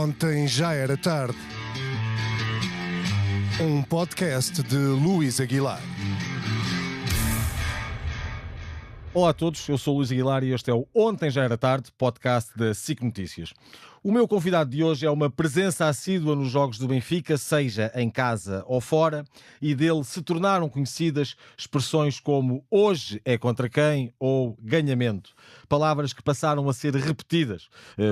Ontem já era tarde. Um podcast de Luís Aguilar. Olá a todos, eu sou o Luís Aguilar e este é o Ontem Já Era Tarde, podcast da SIC Notícias. O meu convidado de hoje é uma presença assídua nos jogos do Benfica, seja em casa ou fora, e dele se tornaram conhecidas expressões como hoje é contra quem ou ganhamento. Palavras que passaram a ser repetidas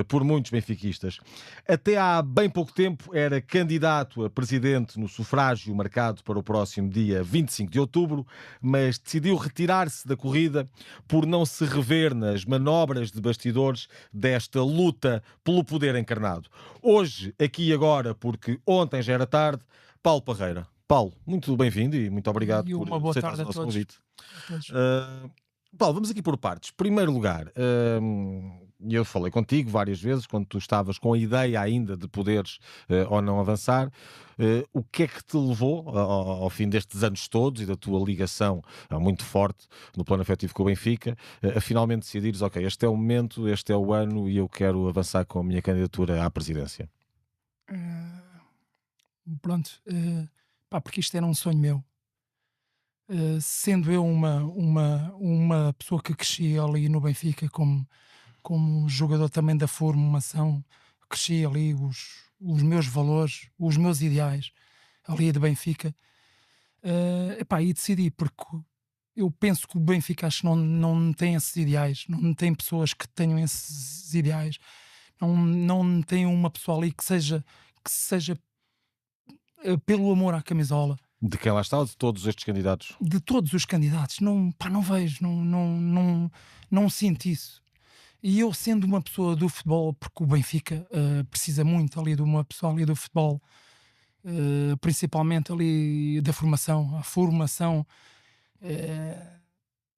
por muitos benfiquistas. Até há bem pouco tempo era candidato a presidente no sufrágio marcado para o próximo dia 25 de outubro, mas decidiu retirar-se da corrida por não se rever nas manobras de bastidores desta luta pelo poder encarnado. Hoje, aqui e agora, porque ontem já era tarde, Paulo Parreira. Paulo, muito bem-vindo e muito obrigado por aceitar o nosso convite. Paulo, vamos aqui por partes. Primeiro lugar, eu falei contigo várias vezes, quando tu estavas com a ideia ainda de poderes ou não avançar. O que é que te levou, ao fim destes anos todos e da tua ligação muito forte no plano afetivo com o Benfica, a finalmente decidires, ok, este é o momento, este é o ano e eu quero avançar com a minha candidatura à presidência? Porque isto era um sonho meu. Sendo eu uma pessoa que cresci ali no Benfica como jogador também da formação, cresci ali os meus valores, os meus ideais ali de Benfica, e decidi, porque eu penso que o Benfica acho que não tem esses ideais, não tem pessoas que tenham esses ideais, não tem uma pessoa ali que seja pelo amor à camisola. De quem lá está ou de todos estes candidatos? De todos os candidatos, não vejo, não sinto isso. E eu, sendo uma pessoa do futebol, porque o Benfica precisa muito ali de uma pessoa ali do futebol, principalmente ali da formação. A formação,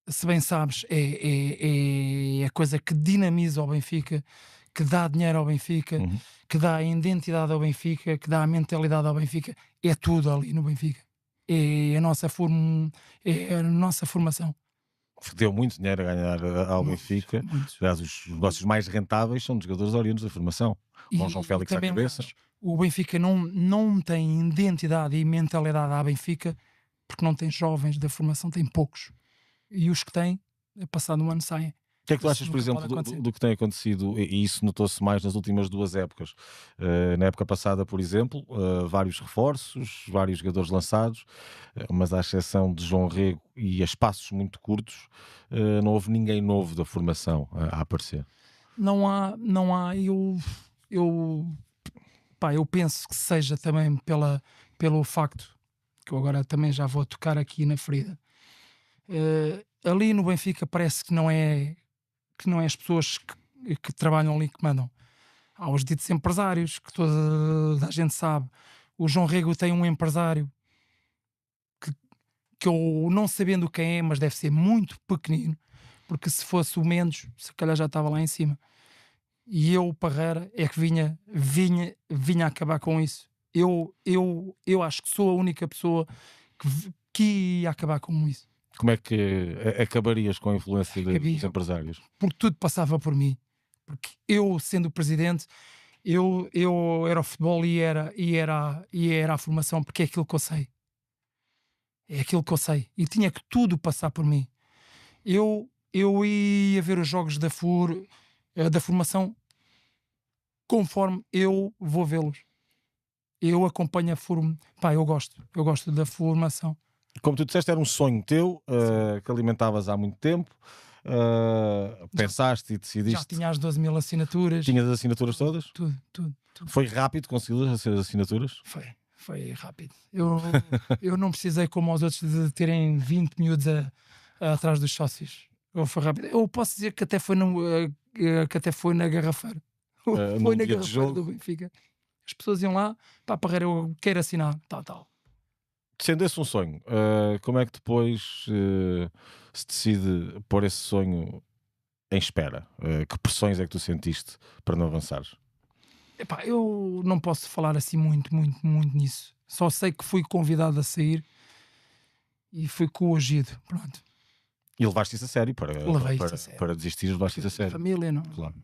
se bem sabes, é a coisa que dinamiza o Benfica, que dá dinheiro ao Benfica, que dá a identidade ao Benfica, que dá a mentalidade ao Benfica. É tudo ali no Benfica. É a nossa formação. Deu muito dinheiro a ganhar ao Benfica. Muito. Aliás, os negócios mais rentáveis são dos jogadores oriundos da formação. Com João Félix à cabeça. O Benfica não tem identidade e mentalidade à Benfica porque não tem jovens da formação, tem poucos. E os que têm, passado um ano, saem. O que é que tu achas, por exemplo, do que tem acontecido, e isso notou-se mais nas últimas duas épocas? Na época passada, por exemplo, vários reforços, vários jogadores lançados, mas à exceção de João Rego e a espaços muito curtos, não houve ninguém novo da formação a aparecer. Não há. Eu penso que seja também pelo facto, que eu agora também já vou tocar aqui na ferida. Ali no Benfica parece que não é as pessoas que trabalham ali que mandam. Há os ditos empresários, que toda a gente sabe. O João Rego tem um empresário que eu, não sabendo quem é, mas deve ser muito pequenino, porque se fosse o Mendes, se calhar já estava lá em cima. E eu, o Parreira, é que vinha acabar com isso. Eu acho que sou a única pessoa que ia acabar com isso. Como é que acabarias com a influência dos empresários? Porque tudo passava por mim. Porque eu, sendo o presidente, eu era o futebol e era a formação, porque é aquilo que eu sei. É aquilo que eu sei. E tinha que tudo passar por mim. Eu ia ver os jogos da formação conforme eu vou vê-los. Eu acompanho a formação. Eu gosto da formação. Como tu disseste, era um sonho teu, que alimentavas há muito tempo. Pensaste e decidiste. Já tinha as 12.000 assinaturas. Tinhas as assinaturas todas? Tudo. Foi rápido conseguir as assinaturas? Foi rápido. Eu não precisei, como os outros, de terem 20 miúdos atrás dos sócios. Foi rápido. Eu posso dizer que até foi na garrafeira. Foi na garrafeira do Benfica. As pessoas iam lá, Parreira, eu quero assinar, tal. Sendo esse um sonho, como é que depois se decide pôr esse sonho em espera? Que pressões é que tu sentiste para não avançares? Eu não posso falar assim muito nisso. Só sei que fui convidado a sair e fui coagido. Pronto. E levaste isso a sério para desistir, levaste isso a sério. Família, não. Claro.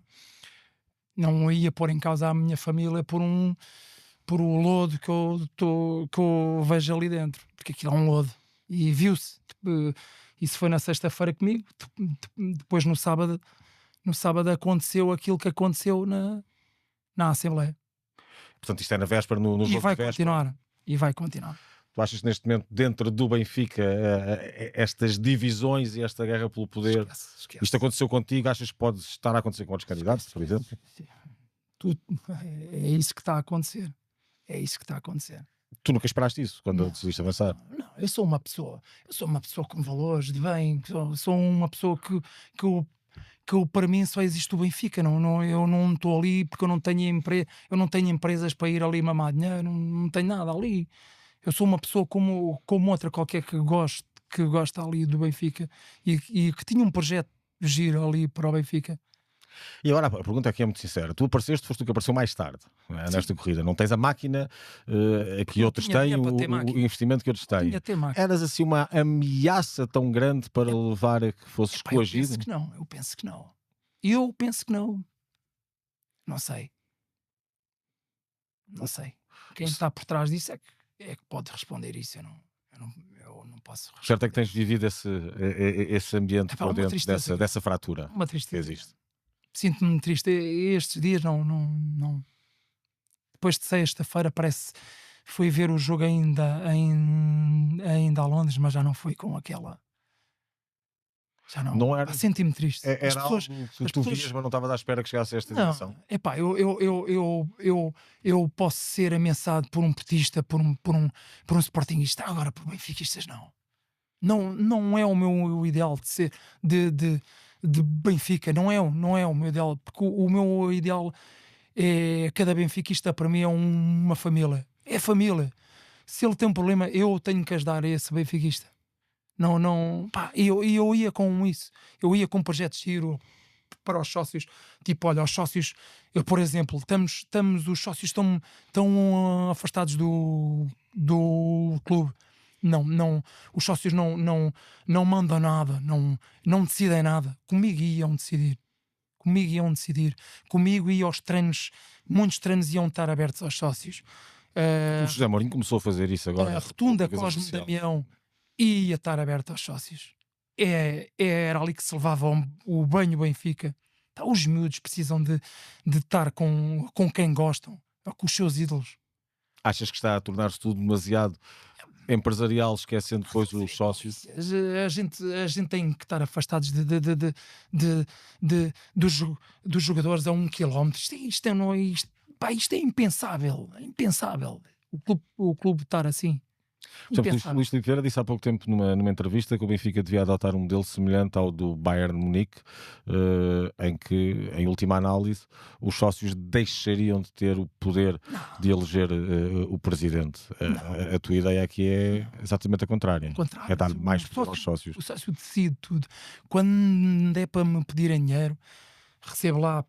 Não ia pôr em causa a minha família por o lodo que eu vejo ali dentro, porque aquilo é um lodo. E viu-se. Isso foi na sexta-feira comigo. Depois no sábado aconteceu aquilo que aconteceu na Assembleia. Portanto, isto é na véspera, no E jogo vai de véspera. continuar. E vai continuar. Tu achas que neste momento, dentro do Benfica, estas divisões e esta guerra pelo poder, Esquece. isto aconteceu contigo? Achas que pode estar a acontecer com outros candidatos, por exemplo? É isso que está a acontecer. É isso que está a acontecer. Tu nunca esperaste isso quando decidiste avançar? Não, eu sou uma pessoa com valores de bem, sou uma pessoa que para mim só existe o Benfica. Eu não estou ali porque eu não tenho empresas para ir ali mamar dinheiro, não tenho nada ali. Eu sou uma pessoa como outra qualquer que gosta ali do Benfica e que tinha um projeto giro ali para o Benfica. E agora a pergunta aqui é muito sincera. Tu apareceste, foste tu que apareceu mais tarde, não é, nesta corrida. Não tens a máquina que outros têm, o investimento que outros têm. Eras assim uma ameaça tão grande para levar a que fosses coagido? Eu penso que não. Não sei. Quem está por trás disso é que pode responder isso. Eu não posso responder. Certo é que tens vivido esse ambiente por dentro dessa fratura. Uma tristeza. Que existe. Sinto-me triste. Estes dias não. Depois de sexta-feira fui ver o jogo ainda a Londres, mas já não foi com aquela. Já não era. Senti-me triste. Era algo que tu vias, mas não estavas à espera que chegasse a esta dimensão. Eu posso ser ameaçado por um petista, por um sportinguista. Agora por benfiquistas não é o meu ideal de ser de Benfica, não é o meu ideal, porque o meu ideal é cada benfiquista para mim é uma família, é família. Se ele tem um problema, eu tenho que ajudar esse benfiquista. Eu ia com isso, eu ia com um projeto giro para os sócios, tipo, olha, os sócios, por exemplo, os sócios estão afastados do clube. Não, os sócios não mandam nada, não decidem nada. Comigo iam decidir. Comigo e aos treinos, muitos treinos iam estar abertos aos sócios. O José Mourinho começou a fazer isso agora. A rotunda Cosme Damião ia estar aberta aos sócios. Era ali que se levava o banho Benfica. Os miúdos precisam de estar com quem gostam, com os seus ídolos. Achas que está a tornar-se tudo demasiado empresarial, esquecendo depois os sócios? A gente tem que estar afastados dos jogadores a 1 quilómetro. Isto é impensável. É impensável. O clube estar assim. Luís Filipe Vieira disse há pouco tempo numa entrevista que o Benfica devia adotar um modelo semelhante ao do Bayern Munique, em que, em última análise, os sócios deixariam de ter o poder de eleger o presidente. A tua ideia aqui é exatamente a contrária. É dar mais poder aos sócios. O sócio decide tudo. Quando é para me pedirem dinheiro, recebo lá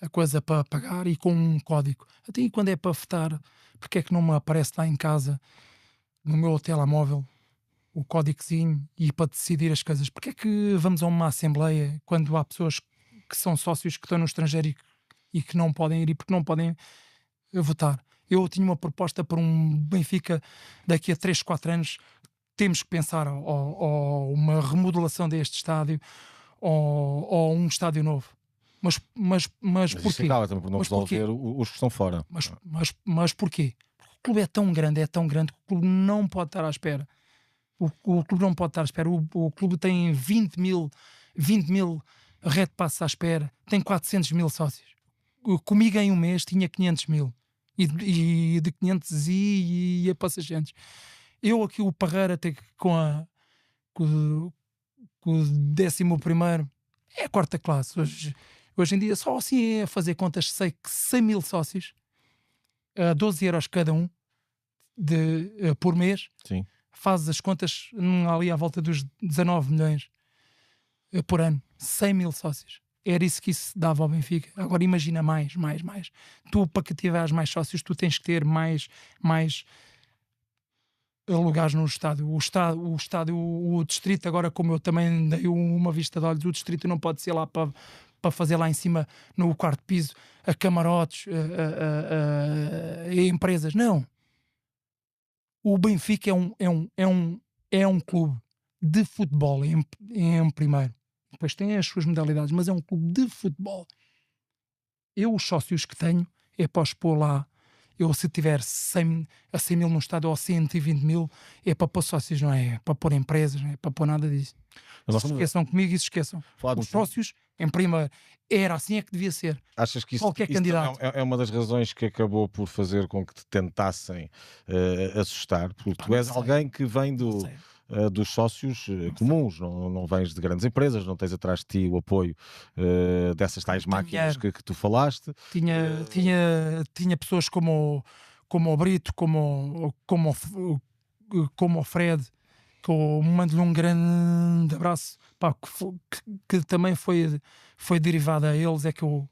a coisa para pagar e com um código. Até aí, quando é para votar, porque é que não me aparece lá em casa, no meu telemóvel, o códigozinho e para decidir as coisas? Porque é que vamos a uma assembleia quando há pessoas que são sócios que estão no estrangeiro e que não podem ir e porque não podem votar? Eu tinha uma proposta para um Benfica daqui a 3, 4 anos. Temos que pensar ou uma remodelação deste estádio ou um estádio novo. Mas porquê? Isso acaba também por não resolver os que estão fora. Mas porquê? O clube é tão grande que o clube não pode estar à espera. O clube não pode estar à espera. O clube tem 20 mil red passes à espera. Tem 400 mil sócios. Comigo em um mês tinha 500 mil. E de 500 ia para 600. Eu aqui, o Parreira, até com o 11º, é a 4ª classe. Hoje em dia, só assim a fazer contas, sei que 100 mil sócios, 12 euros cada um por mês. Sim. Fazes as contas ali à volta dos 19 milhões por ano. 100 mil sócios. Era isso que isso dava ao Benfica. Agora imagina mais. Tu, para que tiveres mais sócios, tu tens que ter mais lugares no estádio. O estádio, o distrito, agora, como eu também dei uma vista de olhos, o distrito não pode ser lá para para fazer lá em cima no quarto piso a camarotes, a empresas. Não. O Benfica é um clube de futebol em primeiro. Depois tem as suas modalidades, mas é um clube de futebol. Eu, os sócios que tenho, é para os pôr lá. Eu, se tiver 100 mil no estado ou 120 mil, é para pôr sócios, não é para pôr empresas, não é para pôr nada disso. Se esqueçam comigo e se esqueçam. Os sócios, em primeiro, era assim é que devia ser. Achas que Qualquer candidato. É uma das razões que acabou por fazer com que te tentassem assustar? Porque tu és alguém que vem dos sócios comuns, não vens de grandes empresas, não tens atrás de ti o apoio dessas tais máquinas que tu falaste. Tinha pessoas como o Brito, como o Fred, que eu mando-lhe um grande abraço, pá, que também foi derivado a eles, é que eu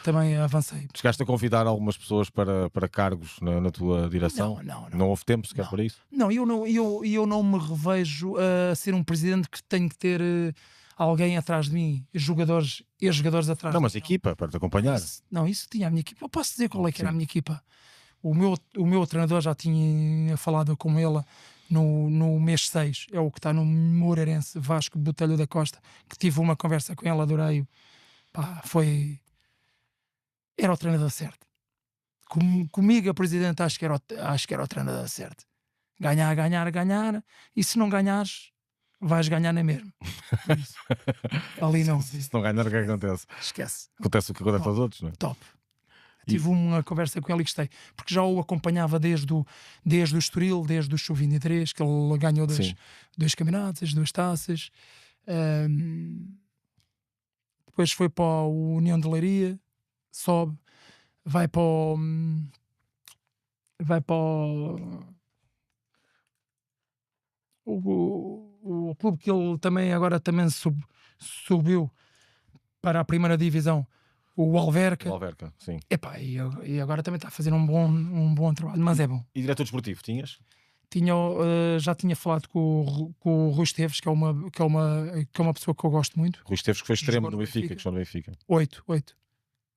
também avancei. Chegaste a convidar algumas pessoas para cargos na tua direção? Não houve tempo sequer para isso? Não, eu não me revejo a ser um presidente que tenho que ter alguém atrás de mim, ex-jogadores atrás de mim. Não, mas equipa, para te acompanhar. Isso tinha a minha equipa. Eu posso dizer qual é que era a minha equipa. O meu treinador, já tinha falado com ele no mês 6, é o que está no Moreirense, Vasco Botelho da Costa, que tive uma conversa com ele, adorei. Pá, era o treinador certo. Comigo, a presidente, acho que era o treinador certo. Ganhar, e se não ganhares, vais ganhar nem mesmo. Ali não. Se não ganhar, o que é que acontece? Esquece. Acontece o que acontece aos outros, não é? Top. Tive uma conversa com ele e gostei, porque já o acompanhava desde o Estoril, desde o Sub-23, que ele ganhou dois campeonatos, as 2 taças. Depois foi para a União de Leiria, sobe, vai para o clube que ele agora também subiu para a primeira divisão, o Alverca. O Alverca, sim. Epá, e agora também está a fazer um bom trabalho, mas é bom. E diretor desportivo, tinhas? Já tinha falado com o Rui Esteves, que é uma pessoa que eu gosto muito. Rui Esteves, que foi extremo no Benfica, que jogou no Benfica. 8.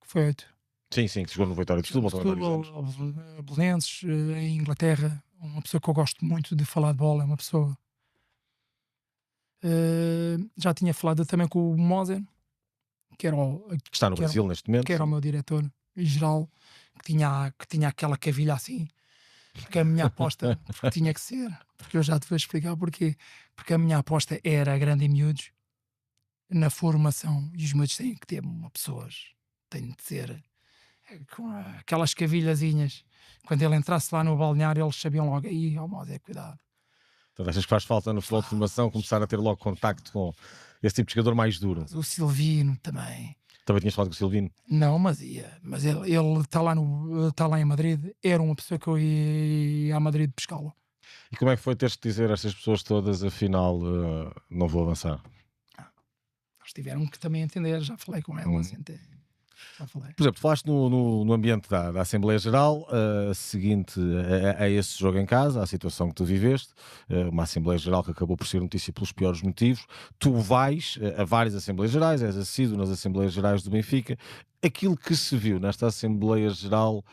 Foi 8. Sim, que jogou no Vitória de Setúbal. Belenenses, em Inglaterra. Uma pessoa que eu gosto muito de falar de bola. É uma pessoa... já tinha falado também com o Moser, que está no Brasil neste momento. Que era o meu diretor-geral, que tinha aquela cavilha assim. Porque a minha aposta tinha que ser, porque eu já te vou explicar porquê. Porque a minha aposta era grande em miúdos, na formação, e os miúdos têm que ter têm de ser com aquelas cavilhazinhas. Quando ele entrasse lá no balneário, eles sabiam logo, aí, Moser, cuidado. Então achas que faz falta no futebol de formação começar a ter logo contacto com esse tipo de jogador mais duro? O Silvino também. Também tinhas falado com o Silvino? Não, mas ele está lá em Madrid. Era uma pessoa que eu ia a Madrid pescá-lo. E como é que foi teres de dizer a estas pessoas todas, afinal, não vou avançar? Eles tiveram que também entender. Já falei com elas. Já falei. Por exemplo, falaste no ambiente da Assembleia Geral, seguinte a esse jogo em casa, à situação que tu viveste, uma Assembleia Geral que acabou por ser notícia pelos piores motivos. Tu vais a várias Assembleias Gerais, és assíduo nas Assembleias Gerais do Benfica. Aquilo que se viu nesta Assembleia Geral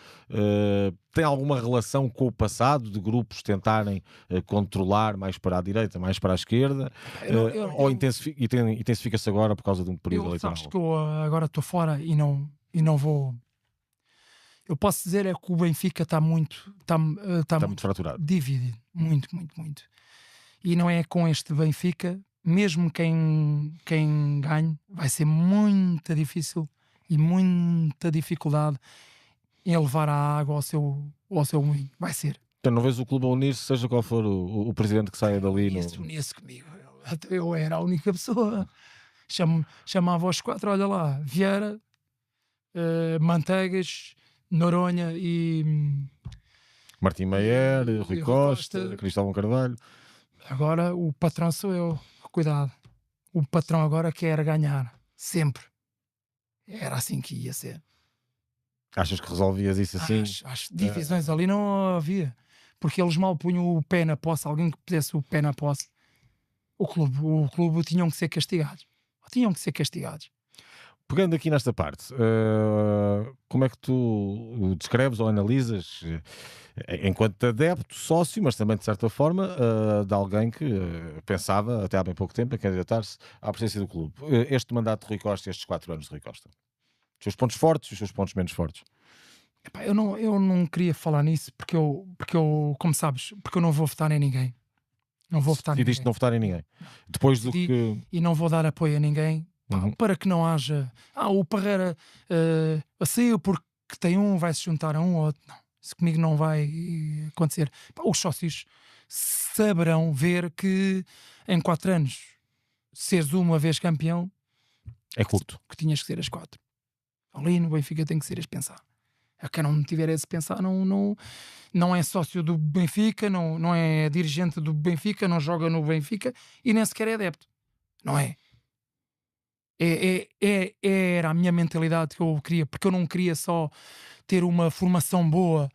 tem alguma relação com o passado de grupos tentarem controlar mais para a direita, mais para a esquerda? Ou intensifica-se agora por causa de um período eleitoral? Sabes que eu agora estou fora e não vou... Eu posso dizer é que o Benfica está muito fraturado, dividido, muito. E não é com este Benfica, mesmo quem ganhe, vai ser muito difícil e muita dificuldade em levar a água ao seu moinho. Vai ser. Então não vês o clube a unir-se, seja qual for o presidente que saia dali? Unia-se comigo. Eu era a única pessoa. Chamava os 4, olha lá, Vieira, Manteigas, Noronha e... Martim Maier, Rui Costa, Cristóvão Carvalho. Agora o patrão sou eu. Cuidado. O patrão agora quer ganhar. Sempre. Era assim que ia ser. Achas que resolvias isso assim? Acho divisões ali não havia. Porque eles mal punham o pé na posse. Alguém que pusesse o pé na posse. O clube tinham que ser castigados. Pegando aqui nesta parte, como é que tu descreves ou analisas, enquanto adepto, sócio, mas também de certa forma, de alguém que pensava até há bem pouco tempo em candidatar-se à presidência do clube, este mandato de Rui Costa, estes 4 anos de Rui Costa? Os seus pontos fortes e os seus pontos menos fortes. Epá, eu não queria falar nisso porque eu, como sabes, porque eu não vou votar em ninguém. Não vou votar em Decidiste ninguém. não votar em ninguém. Depois do Decidi que. e não vou dar apoio a ninguém, pá, Uhum. para que não haja. O Parreira saiu porque tem um, vai se juntar a um ou outro. Não, isso comigo não vai acontecer. Pá, os sócios saberão ver que em 4 anos seres uma vez campeão, É curto. que tinhas que ser as 4. Ali no Benfica tem que ser esse pensar. A quem não tiver esse pensar não é sócio do Benfica, não é dirigente do Benfica, não joga no Benfica e nem sequer é adepto. Não é? Era a minha mentalidade que eu queria, porque eu não queria só ter uma formação boa,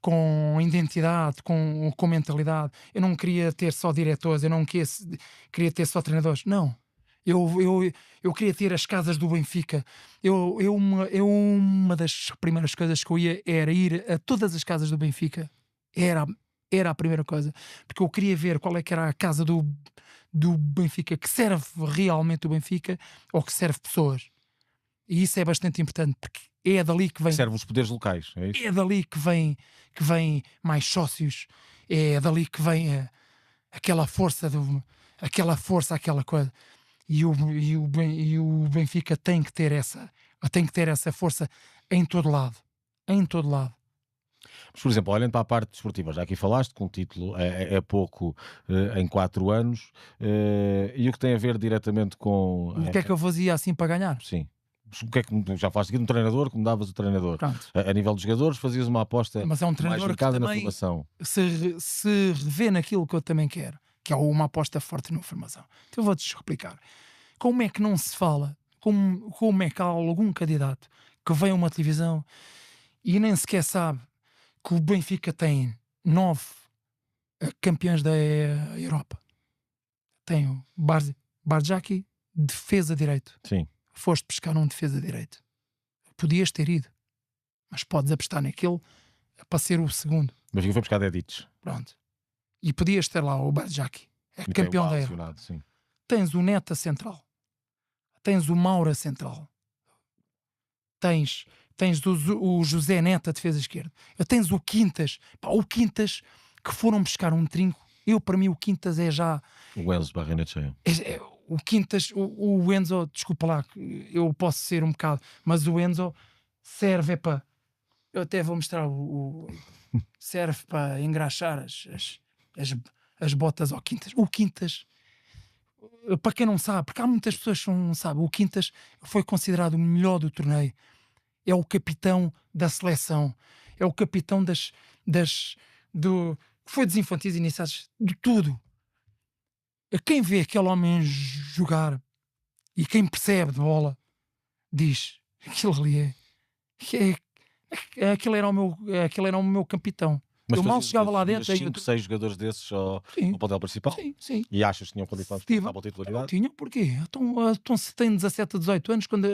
com identidade, com mentalidade. Eu não queria ter só diretores, eu não queria ter só treinadores. Não. Eu queria ter as casas do Benfica. Uma das primeiras coisas que eu ia era ir a todas as casas do Benfica. Era a primeira coisa. Porque eu queria ver qual é que era a casa do Benfica que serve realmente o Benfica ou que serve pessoas. E isso é bastante importante, porque é dali que vem. Serve os poderes locais, é isso? É dali que vem mais sócios. É dali que vem aquela força, aquela coisa. E o Benfica tem que ter essa força em todo lado. Em todo lado. Mas, por exemplo, olhando para a parte desportiva, já aqui falaste que um título é pouco em 4 anos, e o que tem a ver diretamente com. O que é que eu fazia assim para ganhar? Sim. O que é que, já falaste aqui de um treinador, como davas o treinador. Pronto. A nível dos jogadores, fazias uma aposta Mas é um mais treinador que focada na também formação. se revê naquilo que eu também quero, que é uma aposta forte na formação. Então eu vou-te explicar. Como é que não se fala? Como é que há algum candidato que vem a uma televisão e nem sequer sabe que o Benfica tem 9 campeões da Europa? Tem o Barzaki, defesa direito. Sim. Foste pescar um defesa direito. Podias ter ido, mas podes apostar naquele para ser o segundo. Mas foi buscar Dedic. Pronto. E podias ter lá o Barzaki, campeão da Europa. Sim. Tens o Neta central. Tens o Maura central. Tens o José Neta, defesa esquerda. Tens o Quintas. O Quintas, que foram buscar um trinco. Para mim, o Quintas é já... O Enzo Barreira-Cheia. O Quintas, o Enzo, desculpa lá, eu posso ser um bocado, mas o Enzo serve para... Eu até vou mostrar serve para engraxar as botas ao Quintas. O Quintas... Para quem não sabe, porque há muitas pessoas que não sabem, o Quintas foi considerado o melhor do torneio. É o capitão da seleção. É o capitão foi dos infantis iniciados, de tudo. Quem vê aquele homem jogar e quem percebe de bola diz, aquilo ali aquele era o meu capitão. Mas eu mal chegava lá dentro. 5, 6 jogadores desses ao plantel principal? Sim. E achas que tinham qualidade para a titularidade? Não tinham, porquê? Então se tem 17 a 18 anos, quando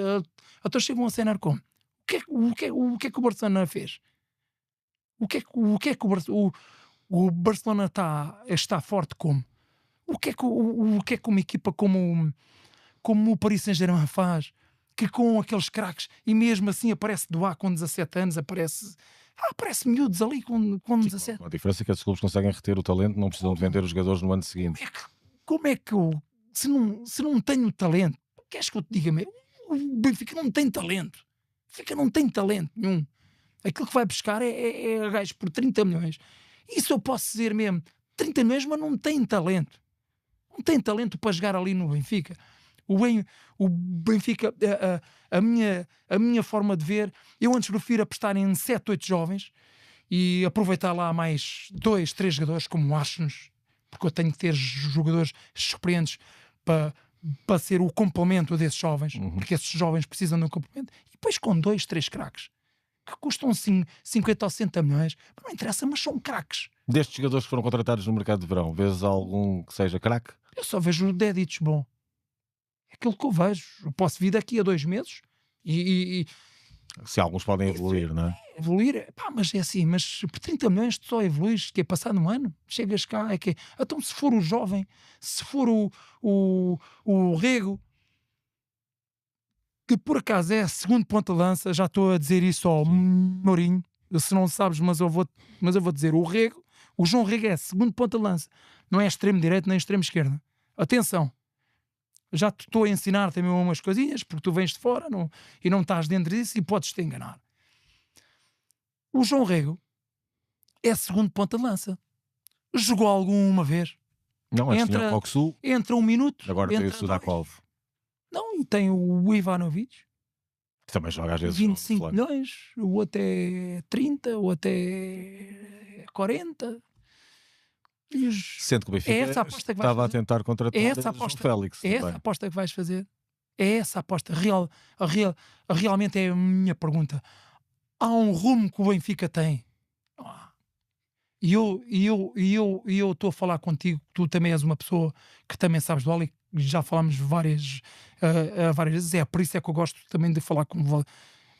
chegam a cenar como? O que é que o Barcelona fez? O que é que o Barcelona está forte como? O que é que uma equipa como o Paris Saint-Germain faz? Que com aqueles craques, e mesmo assim aparece Doá com 17 anos, aparece miúdos ali com 17. A diferença é que esses clubes conseguem reter o talento, não precisam de vender os jogadores no ano seguinte. Como é que eu, se não tenho talento, queres que eu te diga mesmo? O Benfica não tem talento. O Benfica não tem talento nenhum. Aquilo que vai buscar é gajos por 30 milhões. Isso eu posso dizer mesmo. 30 milhões, mas não tem talento. Não tem talento para jogar ali no Benfica. O Benfica, a minha forma de ver, eu antes prefiro apostar em 7, 8 jovens e aproveitar lá mais 2, 3 jogadores como o Asnos, porque eu tenho que ter jogadores experientes para ser o complemento desses jovens, porque esses jovens precisam de um complemento, e depois com 2, 3 craques que custam 50 ou 60 milhões, não interessa, mas são craques. Destes jogadores que foram contratados no mercado de verão, vês algum que seja craque? Eu só vejo o Dedic bom. É aquilo que eu vejo. Eu posso vir daqui a 2 meses E Se alguns podem evoluir, não é? evoluir, pá, mas é assim, mas por 30 milhões tu só evoluís, que é passado um ano, chegas cá, é que é. Então se for o jovem, se for o Rego, que por acaso é segundo ponta-lança, já estou a dizer isso ao Mourinho, se não sabes, mas eu vou dizer, o João Rego é segundo ponta-lança, não é extremo direito nem extremo esquerdo. Atenção, já te estou a ensinar também umas coisinhas, porque tu vens de fora e não estás dentro disso e podes-te enganar. O João Rego é segundo ponta-lança. Jogou alguma vez. Não, antes tinha o Coxu, Entra um minuto. agora tem o entra Sudakov, Não, e tem o Ivanovic. que também joga às vezes. 25 milhões. O outro é 30, o outro é 40. E Sendo que o Benfica essa a aposta que vais estava a fazer? tentar contratar É essa a o João aposta. Félix. É essa a também. aposta que vais fazer? É essa a aposta. Realmente é a minha pergunta. Há um rumo que o Benfica tem. Não há. E eu estou a falar contigo, tu também és uma pessoa que também sabes de bola e já falámos várias vezes. É por isso é que eu gosto também de falar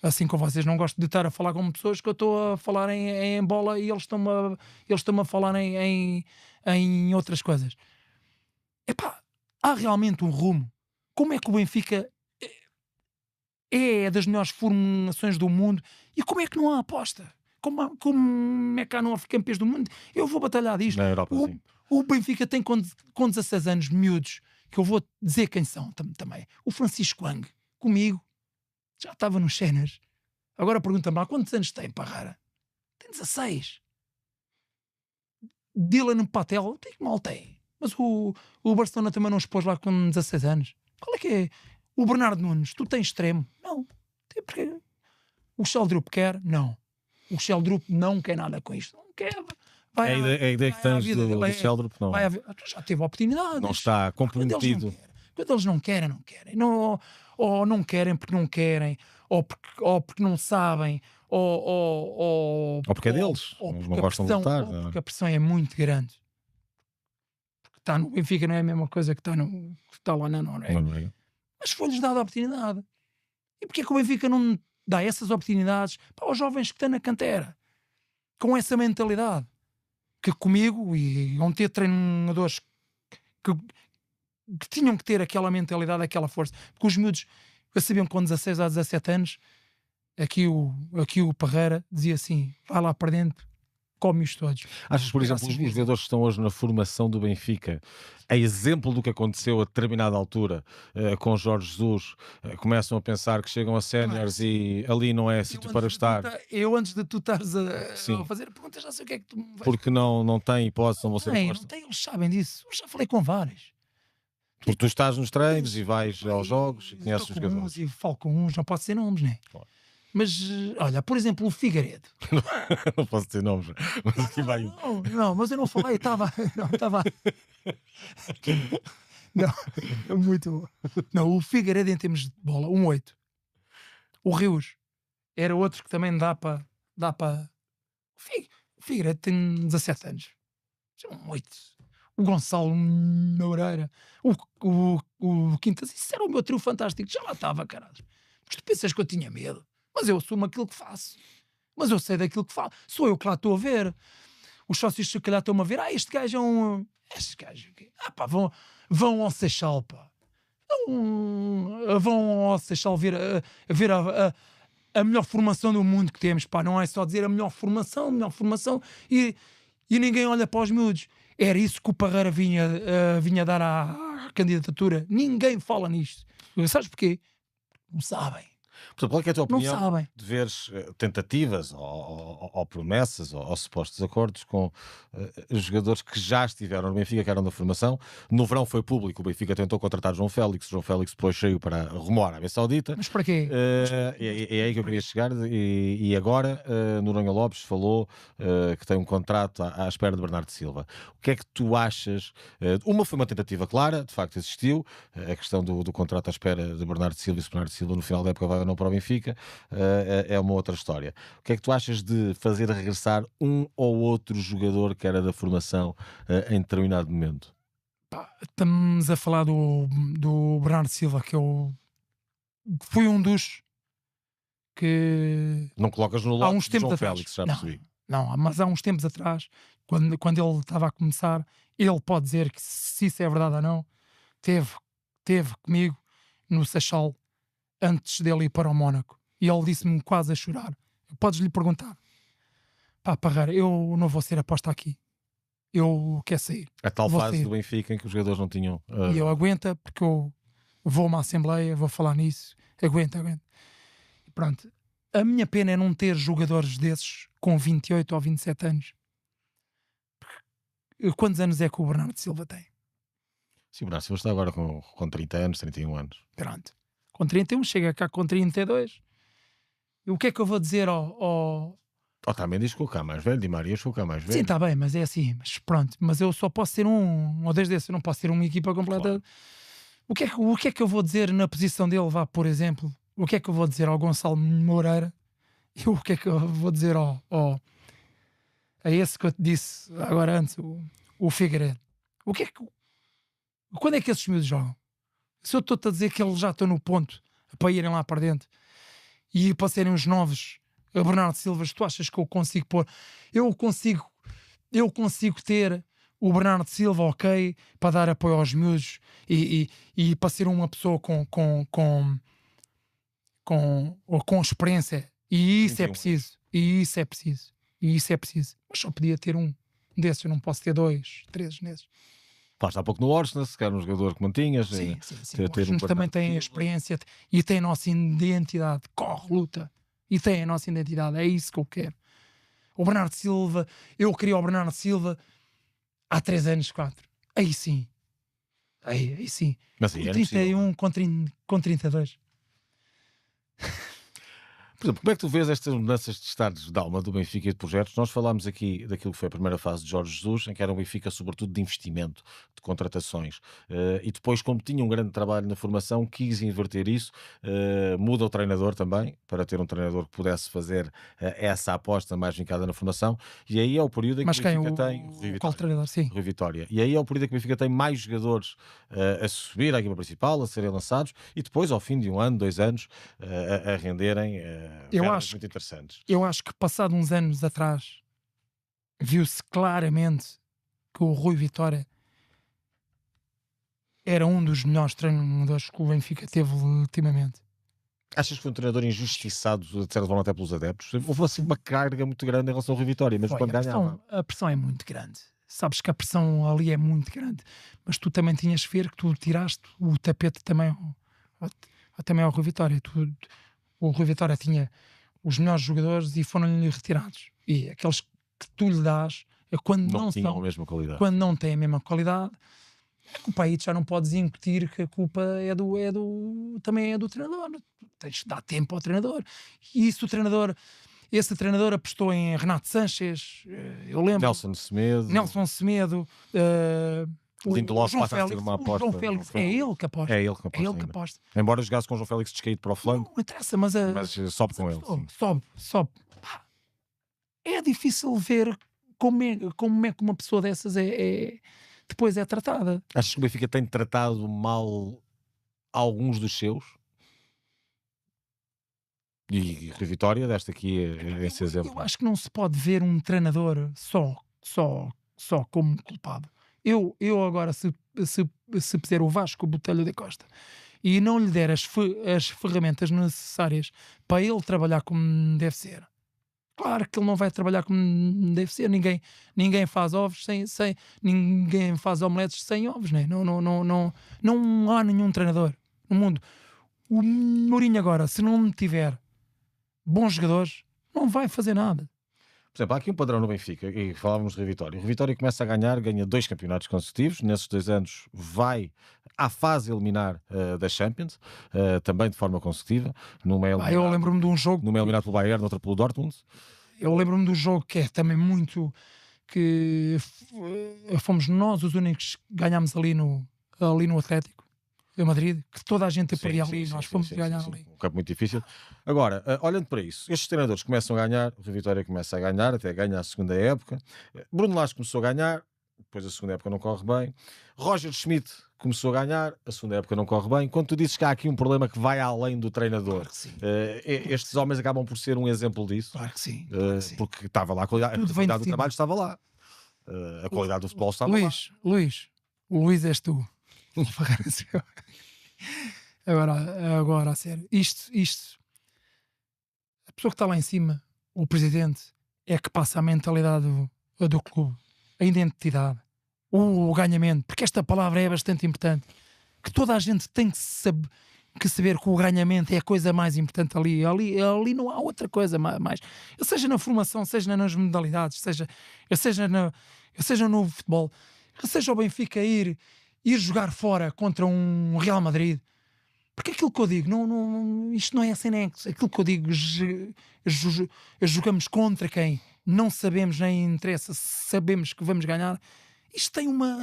assim com vocês. Não gosto de estar a falar com pessoas que eu estou a falar em bola e eles estão-me a falar em outras coisas. Epá, há realmente um rumo. Como é que o Benfica é das melhores formações do mundo e como é que não há aposta? Como é que há não há campeões do mundo? Eu vou batalhar disto. Na Europa, sim. O Benfica tem com 16 anos miúdos, que eu vou dizer quem são também. O Francisco Ang, comigo, já estava nos Cenas. Agora pergunta-me lá, quantos anos tem, Parreira? Tem 16. Dylan Patel, tem que mal tem. Mas o Barcelona também não expôs lá com 16 anos. Qual é que é? O Bernardo Nunes, tu tens extremo? Não. Tem porque... O Sheldrup quer? Não. O Sheldrup não quer nada com isto. Não quer. É a ideia que tens do Sheldrup, não. Tu já teve oportunidades. Não está comprometido. Quando eles não querem, não querem. Ou não querem porque não querem, ou porque não sabem, ou porque é deles. Não gostam de lutar. Ou porque a pressão é muito grande. Porque está no Benfica não é a mesma coisa que está lá na Noruega. Mas foi-lhes dada a oportunidade. E porquê que o Benfica não dá essas oportunidades para os jovens que estão na cantera? Com essa mentalidade. Que comigo, e vão ter treinadores que tinham que ter aquela mentalidade, aquela força. Porque os miúdos, eu sabiam que com 16 a 17 anos, aqui o Parreira dizia assim, vai lá para dentro, come-os todos. Achas, por exemplo, os jogadores que estão hoje na formação do Benfica, a exemplo do que aconteceu a determinada altura com Jorge Jesus, começam a pensar que chegam a séniores e ali não é sítio para estar. Eu, antes de tu estares a fazer a pergunta, já sei o que é que tu me vais... Porque não tem hipótese, não vão ser Não tem, eles sabem disso. Eu já falei com vários. Porque tu estás nos treinos e vais aos jogos e conheces os jogadores. E falo com uns, não posso dizer nomes, né? Claro. Mas, olha, por exemplo, o Figueiredo. Não posso dizer nomes, mas aqui vai. Não, mas eu não falei, estava. Não, muito. Não, o Figueiredo em termos de bola, 1-8. O Rios era outro que também dá para. O Figueiredo tem 17 anos. Um 8. O Gonçalo Moreira, o Quintas, isso era o meu trio fantástico. Já lá estava, caralho. Mas tu pensas que eu tinha medo? Mas eu assumo aquilo que faço. Mas eu sei daquilo que faço. Sou eu que lá estou a ver. Os sócios se calhar estão a ver. Este gajo é um... Este gajo... pá, vão ao Seixal, pá. Vão ao Seixal ver a melhor formação do mundo que temos, pá. Não é só dizer a melhor formação e ninguém olha para os miúdos. Era isso que o Parreira vinha dar à candidatura. Ninguém fala nisto. Sabes porquê? Não sabem. Portanto, qual é que é a tua opinião Não sabem. de veres tentativas ou promessas ou supostos acordos com jogadores que já estiveram no Benfica, que eram da formação? No verão foi público, o Benfica tentou contratar João Félix depois saiu para rumo à Arábia Saudita. Mas para quê? É aí que eu queria chegar e agora Noronha Lopes falou que tem um contrato à espera de Bernardo Silva. O que é que tu achas? Uma foi uma tentativa clara, de facto existiu, a questão do contrato à espera de Bernardo Silva, e se Bernardo Silva no final da época vai ou não para o Benfica, é uma outra história. O que é que tu achas de fazer regressar um ou outro jogador que era da formação em determinado momento? Estamos a falar do Bernardo Silva, que eu fui um dos que Não colocas no há lote uns de tempos João atrás. Félix, já Não, percebi. não, mas há uns tempos atrás, quando ele estava a começar, ele pode dizer que se isso é verdade ou não, teve comigo no Seixal antes dele ir para o Mónaco. E ele disse-me quase a chorar. Podes-lhe perguntar. Pá, Parreira, eu não vou ser aposta aqui. Eu quero sair. A tal Vou fase sair. do Benfica em que os jogadores não tinham... E eu aguenta, porque eu vou a uma assembleia, vou falar nisso. Aguenta. E pronto. A minha pena é não ter jogadores desses com 28 ou 27 anos. Quantos anos é que o Bernardo Silva tem? Sim, o Bernardo Silva está agora com 30 anos, 31 anos. Pronto. Com 31, chega cá com 32. E o que é que eu vou dizer ao... Otamendi ficou cá mais velho, Di Maria ficou cá mais velho. Sim, está bem, mas é assim. Mas pronto. Mas eu só posso ter ou dois desses. Eu não posso ter uma equipa completa. Claro. O que é que eu vou dizer na posição dele, vá, por exemplo? O que é que eu vou dizer ao Gonçalo Moreira? E o que é que eu vou dizer a esse que eu te disse agora antes, o Figueiredo? Quando é que esses miúdos jogam? Se eu estou-te a dizer que eles já estão no ponto para irem lá para dentro e para serem os novos Bernardo Silva, tu achas que eu consigo pôr? Eu consigo ter o Bernardo Silva, ok, para dar apoio aos miúdos e para ser uma pessoa com experiência. E isso é 21 preciso. E isso é preciso. Mas só podia ter um desses. Eu não posso ter 2, 3 nesses. Falaste há pouco no Orsnes, se calhar um jogador que mantinhas. Sim. ter Os miúdos também têm a experiência e têm a nossa identidade. Corre, luta. E têm a nossa identidade. É isso que eu quero. O Bernardo Silva, eu queria o Bernardo Silva há 3 anos, 4. Aí sim. Aí sim. Mas aí Com era impossível. 31 com 32. Por exemplo, como é que tu vês estas mudanças de estados de alma do Benfica e de projetos? Nós falámos aqui daquilo que foi a primeira fase de Jorge Jesus, em que era um Benfica sobretudo de investimento, de contratações. E depois, como tinha um grande trabalho na formação, quis inverter isso. Muda o treinador também, para ter um treinador que pudesse fazer essa aposta mais vincada na formação. E aí é o período em que Mas o quem? Benfica tem... Qual treinador? Sim. Rui Vitória. E aí é o período em que o Benfica tem mais jogadores a subir à equipa principal, a serem lançados, e depois, ao fim de 1 ano, 2 anos, a renderem verbas muito interessantes. Eu acho que passado uns anos atrás viu-se claramente que o Rui Vitória era um dos melhores treinadores que o Benfica teve ultimamente. Achas que foi um treinador injustiçado, de certa forma, até pelos adeptos? Houve assim uma carga muito grande em relação ao Rui Vitória, mesmo quando ganhava. A pressão é muito grande. Sabes que a pressão ali é muito grande. Mas tu também tinhas que ver que tu tiraste o tapete também ao Rui Vitória. O Rui Vitória tinha os melhores jogadores e foram-lhe retirados. E aqueles que tu lhe dás, quando Não não tinham são, a mesma qualidade. quando não têm a mesma qualidade, a culpa aí tu já não podes incutir que a culpa também é do treinador. Tens de dar tempo ao treinador. E isso esse treinador apostou em Renato Sanches, eu lembro. Nelson Semedo. O Lindelof João passa a ser Félix, uma aposta. o João Félix, é ele que aposta. É ele que aposta. aposta. Embora jogasse com o João Félix descaído para o flanco, Não interessa, mas sobe com ele. Sim. sobe. Pá, é difícil ver como é que uma pessoa dessas depois é tratada. Achas que o Benfica tem tratado mal alguns dos seus? E Rui Vitória, deste aqui esse exemplo. Eu acho que não se pode ver um treinador só como culpado. Eu agora, se puser o Vasco Botelho da Costa e não lhe der as ferramentas necessárias para ele trabalhar como deve ser, claro que ele não vai trabalhar como deve ser. Ninguém faz ovos ninguém faz omeletes sem ovos, né? Não há nenhum treinador no mundo. O Mourinho agora, se não tiver bons jogadores, não vai fazer nada. Por exemplo, há aqui um padrão no Benfica, e falávamos de Rui Vitória. O Rui Vitória começa a ganha 2 campeonatos consecutivos. Nesses 2 anos vai à fase eliminar da Champions, também de forma consecutiva. Eu lembro-me de um jogo... Numa é eliminado pelo Bayern, noutra pelo Dortmund. Eu lembro-me de um jogo que é também muito... que fomos nós os únicos que ganhámos ali no Atlético de Madrid, que toda a gente perdia ali, nós fomos ganhar ali. Um campo muito difícil. Agora, olhando para isso, estes treinadores começam a ganhar, o Rui Vitória começa a ganhar, até ganha a segunda época. Bruno Lage começou a ganhar, depois a segunda época não corre bem. Roger Schmidt começou a ganhar, a segunda época não corre bem. Quando tu dizes que há aqui um problema que vai além do treinador, Claro que sim. estes homens acabam por ser um exemplo disso, Claro que sim. Claro que sim. porque estava lá, a qualidade Tudo vem de do cima. trabalho estava lá, a qualidade do futebol estava lá. Luís, o Luís és tu. Agora, a sério. Isto, a pessoa que está lá em cima, o presidente, é que passa a mentalidade do clube, a identidade, o ganhamento, porque esta palavra é bastante importante, que toda a gente tem que saber que o ganhamento é a coisa mais importante ali não há outra coisa mais, seja na formação, seja nas modalidades, seja no futebol, seja o Benfica ir jogar fora contra um Real Madrid. Porque aquilo que eu digo, isto não é assim, nem aquilo que eu digo, jogamos contra quem não sabemos, nem interessa, sabemos que vamos ganhar. Isto tem uma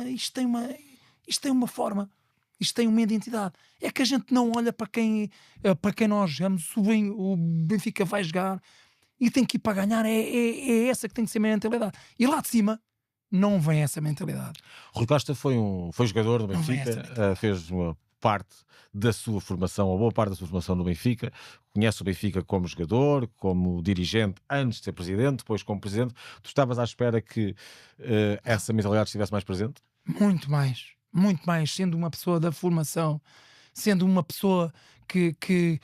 forma, isto tem uma identidade. É que a gente não olha para quem nós jogamos, o Benfica vai jogar e tem que ir para ganhar, é essa que tem que ser a mentalidade. E lá de cima não vem essa mentalidade. Rui Costa foi jogador do Benfica, fez uma parte da sua formação, a boa parte da sua formação no Benfica, conhece o Benfica como jogador, como dirigente, antes de ser presidente, depois como presidente. Tu estavas à espera que essa mentalidade estivesse mais presente? Muito mais, sendo uma pessoa da formação, sendo uma pessoa que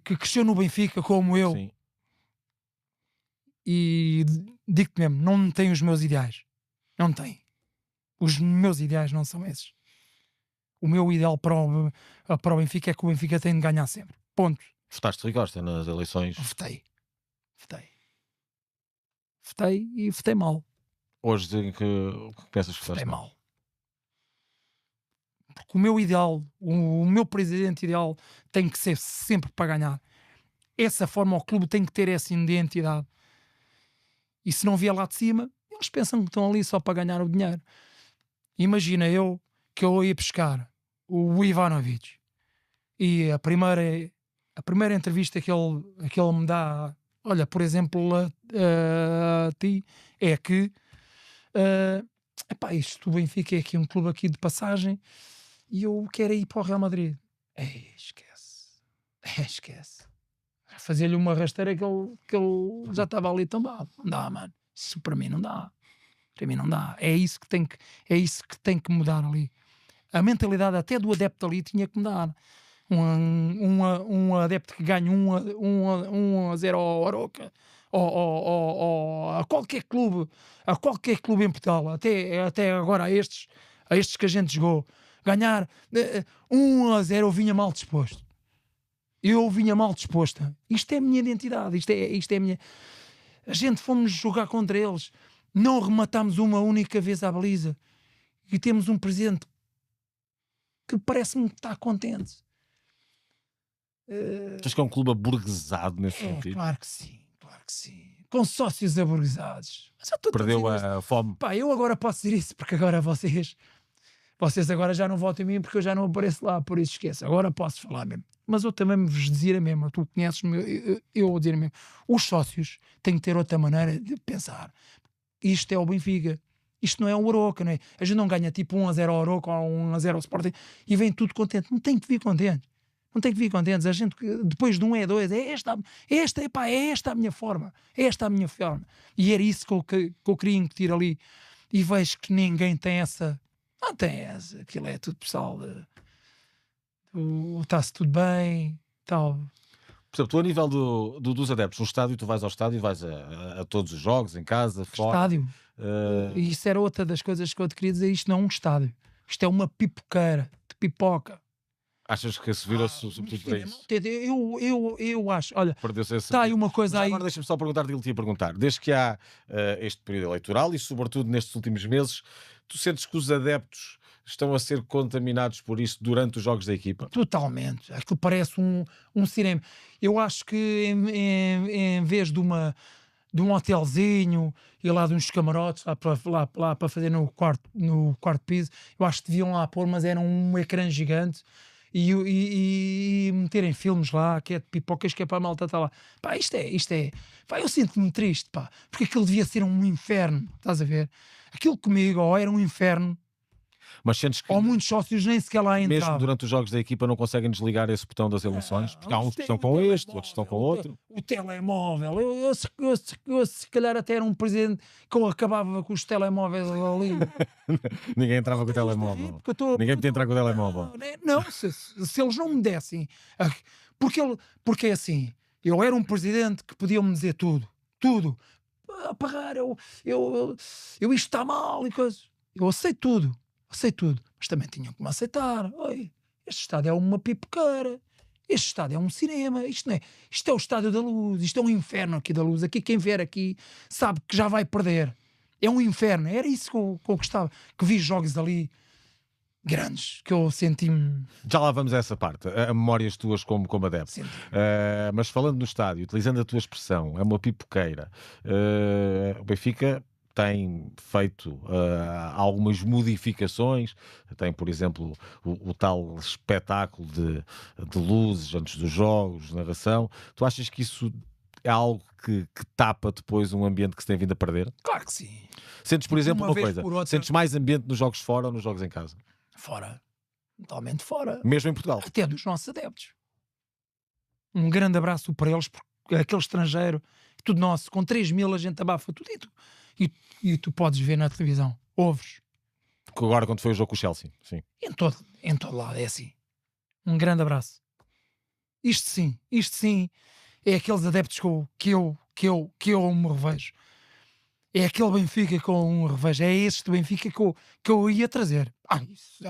cresceu no Benfica como eu. Sim. E digo-te mesmo, não tem os meus ideais. Não tem. Os meus ideais não são esses. O meu ideal para o Benfica é que o Benfica tem de ganhar sempre. Ponto. Votaste Rui Costa nas eleições? Votei e votei mal. Hoje em que pensas que Votei votaste mal. Porque o meu ideal, o meu presidente ideal tem que ser sempre para ganhar. Essa forma o clube tem que ter essa identidade. E se não vier lá de cima, eles pensam que estão ali só para ganhar o dinheiro. Imagina que eu ia pescar o Ivanovic e a primeira entrevista que ele me dá, olha, por exemplo, a ti, é que isto do Benfica é aqui um clube aqui de passagem e eu quero ir para o Real Madrid. Esquece. Fazer-lhe uma rasteira que ele já estava ali tão mal. Não dá, mano. Isso para mim não dá. É isso que tem que mudar ali. A mentalidade até do adepto ali tinha que mudar. Um adepto que ganha 1-0 ao Aroca ou a qualquer clube em Portugal, até agora a estes que a gente jogou, ganhar 1-0, eu vinha mal disposto. Isto é a minha identidade, isto é a minha. A gente fomos jogar contra eles, não rematámos uma única vez à baliza e temos um presidente que parece-me que está contente. Achas que é um clube aburguesado nesse sentido? Claro que sim. Com sócios aburguesados. Perdeu a fome. Eu agora posso dizer isso porque agora vocês agora já não votam em mim porque eu já não apareço lá, por isso esqueça. Agora posso falar mesmo. Mas eu também vos dizer a mesma, tu conheces-me, eu vou dizer a mesma. Os sócios têm que ter outra maneira de pensar. Isto é o Benfica. Isto não é o Aroca, não é? A gente não ganha tipo 1-0 ao Aroca ou 1-0 ao Sporting e vem tudo contente. Não tem que vir contentes. A gente, depois de 1-2, é esta a minha forma. E era isso que eu queria incutir ali. E vejo que ninguém tem essa. Não tem essa. Aquilo é tudo pessoal. Está-se tudo bem. Tal. Por exemplo, tu a nível dos adeptos no estádio, tu vais ao estádio e vais a todos os jogos, em casa, fora. Estádio. E isso era outra das coisas que eu te queria dizer. Isto não é um estádio. Isto é uma pipoqueira de pipoca. Achas que se virou-se sobretudo para isso? Eu acho. Olha, está aí uma coisa Mas aí. agora deixa-me só perguntar-te aquilo que te ia perguntar. Desde que há este período eleitoral e sobretudo nestes últimos meses, tu sentes que os adeptos estão a ser contaminados por isso durante os jogos da equipa? Totalmente. Aquilo parece um cinema. Eu acho que em vez de um hotelzinho e lá de uns camarotes lá para fazer no quarto piso, eu acho que deviam lá pôr, mas era um ecrã gigante e meterem filmes lá, que é de pipocas, que é para a malta estar lá. Pá, isto é. Pá, eu sinto-me triste, pá, porque aquilo devia ser um inferno, estás a ver? Aquilo comigo, ou era um inferno, Mas sentes que Ou muitos sócios nem sequer lá mesmo entravam. durante os jogos da equipa não conseguem desligar esse botão das emoções? Porque há uns que estão com este, outros estão com outro. O telemóvel. Eu se calhar até era um presidente que eu acabava com os telemóveis ali. Ninguém entrava com o telemóvel. Porque eu tô- Ninguém podia entrar com o telemóvel. Não, se eles não me dessem. Porque é assim, eu era um presidente que podia-me dizer tudo. Tudo. Apagar, isto está mal e coisas. Eu aceito tudo. Mas também tinham que me aceitar. Oi, este estádio é uma pipoqueira. Este estádio é um cinema. Isto não é. Isto é o estádio da Luz. Isto é um inferno aqui da Luz. Aqui quem vier aqui sabe que já vai perder. É um inferno. Era isso que eu gostava. Que vi jogos ali grandes. Que eu senti-me... Já lá vamos a essa parte, a memórias tuas como adepto. Senti. Mas falando no estádio, utilizando a tua expressão, é uma pipoqueira. O Benfica tem feito algumas modificações, tem, por exemplo, o tal espetáculo de luzes antes dos jogos, narração. Tu achas que isso é algo que tapa depois um ambiente que se tem vindo a perder? Claro que sim. Sentes, por exemplo, Uma uma vez coisa, por outra. sentes mais ambiente nos jogos fora ou nos jogos em casa? Fora. Totalmente fora. Mesmo em Portugal? Até dos nossos adeptos. Um grande abraço para eles, porque aquele estrangeiro, tudo nosso, com 3 mil a gente abafa tudo e tu podes ver na televisão, ouves, Agora quando foi o jogo com o Chelsea, sim. em todo lado, é assim. Um grande abraço. Isto sim, é aqueles adeptos que eu me revejo. É aquele Benfica que eu me revejo. É este Benfica que eu ia trazer.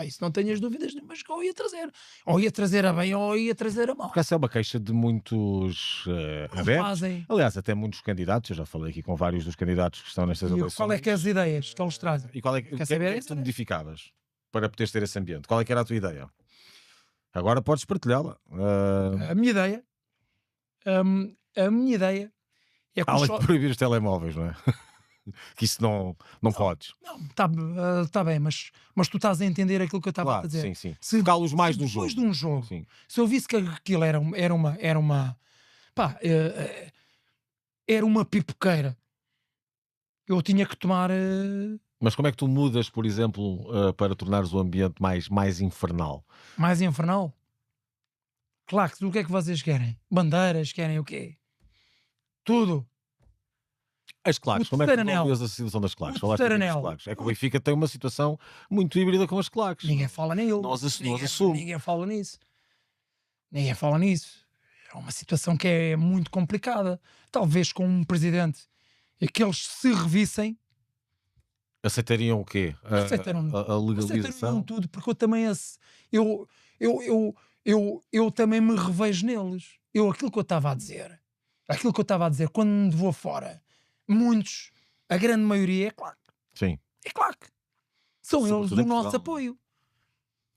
Isso não tenhas dúvidas, mas que eu ia trazer. Ou ia trazer a bem ou ia trazer a mal. Porque essa é uma queixa de muitos Não adeptos. fazem. Aliás, até muitos candidatos. Eu já falei aqui com vários dos candidatos que estão nestas E eleições. qual é que é as ideias que eles trazem? E qual é que, o que é saber que isso? tu modificavas para poderes ter esse ambiente? Qual é que era a tua ideia? Agora podes partilhá-la. A minha ideia, a minha ideia é que Além de proibir os telemóveis, não é? Que isso não podes. não, tá bem, mas tu estás a entender aquilo que eu estava a Claro, dizer. sim, sim. Se- Focá-los mais no Depois jogo. de um jogo, Sim. se eu visse que aquilo era uma pá, era uma pipoqueira, eu tinha que tomar Mas como é que tu mudas, por exemplo, para tornares o ambiente mais infernal? mais infernal. Claro, o que é que vocês querem? Bandeiras, querem o quê? Tudo. As claques, O como é que tu terceiro anel. resolves a situação das claques? O Falaste terceiro aqui das anel. claques. É que o Benfica tem uma situação muito híbrida com as claques. Ninguém fala nele. Não as assume. Ninguém fala nisso. Ninguém fala nisso. É uma situação que é muito complicada. Talvez com um presidente e que eles se revissem, Aceitariam o quê? Aceitariam- A legalização? aceitariam tudo, porque eu também eu também me revejo neles. Aquilo que eu estava a dizer, quando vou fora, muitos, a grande maioria é claque. Sim. É claque. São eles Sobretudo o em nosso Portugal. apoio.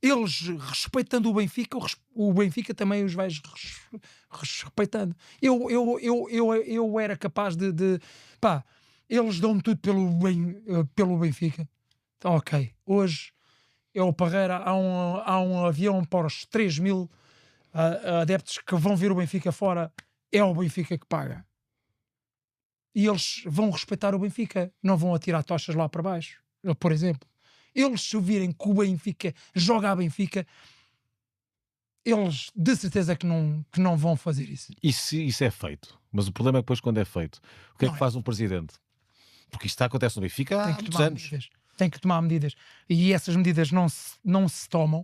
Eles respeitando o Benfica, o Benfica também os vais respeitando. Eu era capaz de pá, eles dão tudo pelo Benfica. Então, ok, hoje é o Parreira, há um avião para os 3 mil adeptos que vão ver o Benfica fora, é o Benfica que paga. E eles vão respeitar o Benfica, não vão atirar tochas lá para baixo, por exemplo. Eles, se virem que o Benfica joga a Benfica, eles de certeza que não vão fazer isso. Isso é feito. Mas o problema é que depois, quando é feito, o que é Não que é. faz um presidente? Porque isto acontece no Benfica há Tem que muitos tomar anos. medidas. Tem que tomar medidas. E essas medidas não se tomam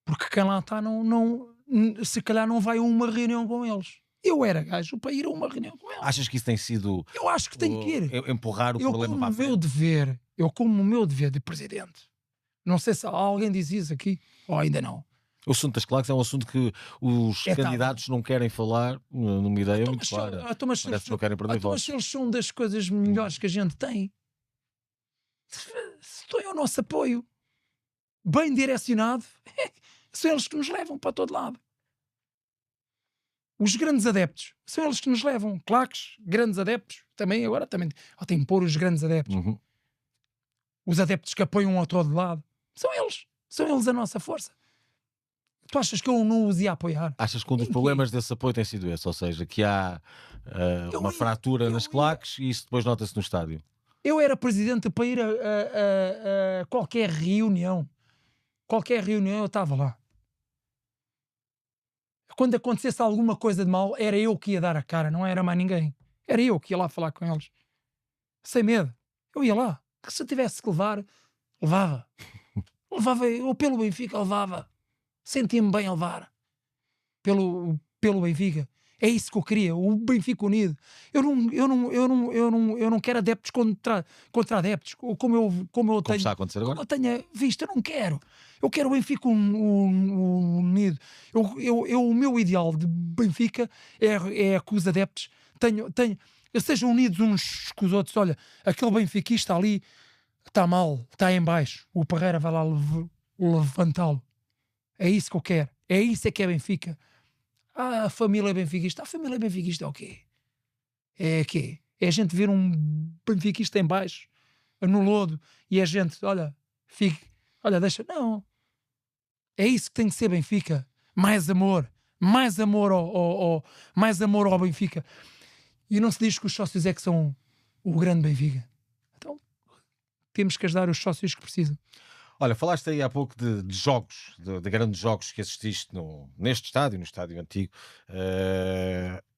porque quem lá está se calhar não vai a uma reunião com eles. Eu era gajo para ir a uma reunião com eles. Achas que isso tem sido Eu acho que tem que ir. empurrar o Eu problema como para a o meu frente? dever, de presidente. Não sei se alguém diz isso aqui ou ainda não. O assunto das claques é um assunto que os É candidatos não querem falar numa ideia muito Mas clara. mas se Parece eles- que não querem perder mas votos. se eles são das coisas melhores que a gente tem, se têm o nosso apoio bem direcionado, são eles que nos levam para todo lado. Os grandes adeptos são eles que nos levam. Claques, grandes adeptos, também tem que pôr os grandes adeptos. Uhum. Os adeptos que apoiam a todo lado, são eles a nossa força. Tu achas que eu não os ia apoiar? Achas que um dos Em quê? problemas desse apoio tem sido esse? Ou seja, que há Eu uma ia- fratura eu nas ia- claques e isso depois nota-se no estádio. Eu era presidente para ir a qualquer reunião. Qualquer reunião eu estava lá. Quando acontecesse alguma coisa de mal, era eu que ia dar a cara, não era mais ninguém. Era eu que ia lá falar com eles. Sem medo. Eu ia lá. Que se eu tivesse que levar, levava. Levava, eu pelo Benfica levava. Sentia-me bem a levar. Pelo Benfica. É isso que eu queria, o Benfica unido. Eu não quero adeptos contra adeptos, como eu tenho, está a acontecer agora? como eu tenho visto, eu não quero. Eu quero o Benfica unido. O meu ideal de Benfica é que os adeptos sejam unidos uns com os outros. Olha, aquele benfiquista ali está mal, está em baixo. O Parreira vai lá levantá-lo. É isso que eu quero. É isso que é Benfica. A família benfiquista. A família benfiquista é o quê? É quê? É a gente ver um benfiquista em baixo, no lodo, e a gente, olha, deixa. Não. É isso que tem que ser Benfica. Mais amor. Mais amor mais amor ao Benfica. E não se diz que os sócios é que são o grande Benfica. Então, temos que ajudar os sócios que precisam. Olha, falaste aí há pouco de jogos, de grandes jogos que assististe neste estádio, no estádio antigo.